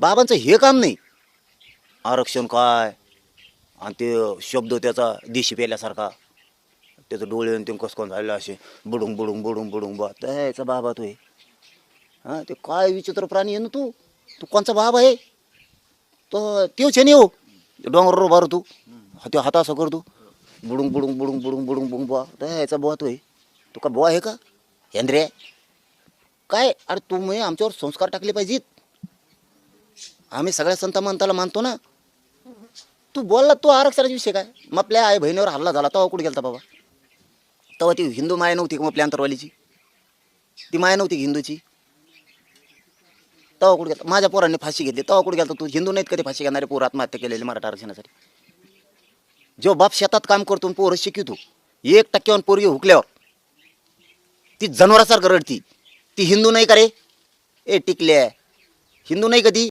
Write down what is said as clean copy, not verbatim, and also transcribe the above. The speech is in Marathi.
बाबांचं हे काम नाही. आरक्षण काय आणि ते शब्द त्याचा देशी पेल्यासारखा, त्याचं डोळे आणि ते कसं झालेलं असे बुडूंग बुडूंग बुडूंग बुडूंग बा त्याचा बाबा तो आहे. हां ते काय विचित्र प्राणी आहे ना तू. तू कोणचा बाबा आहे? तो तेच आहे नाही हो डोंगरावर उभा तू ते हाता असं करतो बुडूंग बुडूंग बुडूंग बुडूंग बुडूंग बुडूंग बुवा त्याचा बुवा तो आहे. तू का बुवा आहे का हेंद्रे? काय अरे तुम्ही आमच्यावर संस्कार टाकले पाहिजेत. आम्ही सगळ्या संत मंताला मानतो ना. तू बोलला तू आरक्षणाचा विषय काय? मग आपल्या आई बहिणीवर हल्ला झाला तेव्हा कुठे गेलता बाबा? तेव्हा ती हिंदू माया नव्हती का मग आपल्या अंतरवालीची? ती माया नव्हती की हिंदूची? तेव्हा कुठे गेलता? माझ्या पोरांनी फाशी घेतली तेव्हा कुठे गेलता? तू हिंदू नाहीत कधी फाशी घेणारे पोर आत्महत्या केलेली मराठा आरक्षणासाठी? जो बाप शेतात काम करतो पोरं शिकवतो 1% पोरगी हुकल्यावर ती जनावरासारखं रडती. ती हिंदू नाही का रे? ए टिकल्या हिंदू नाही कधी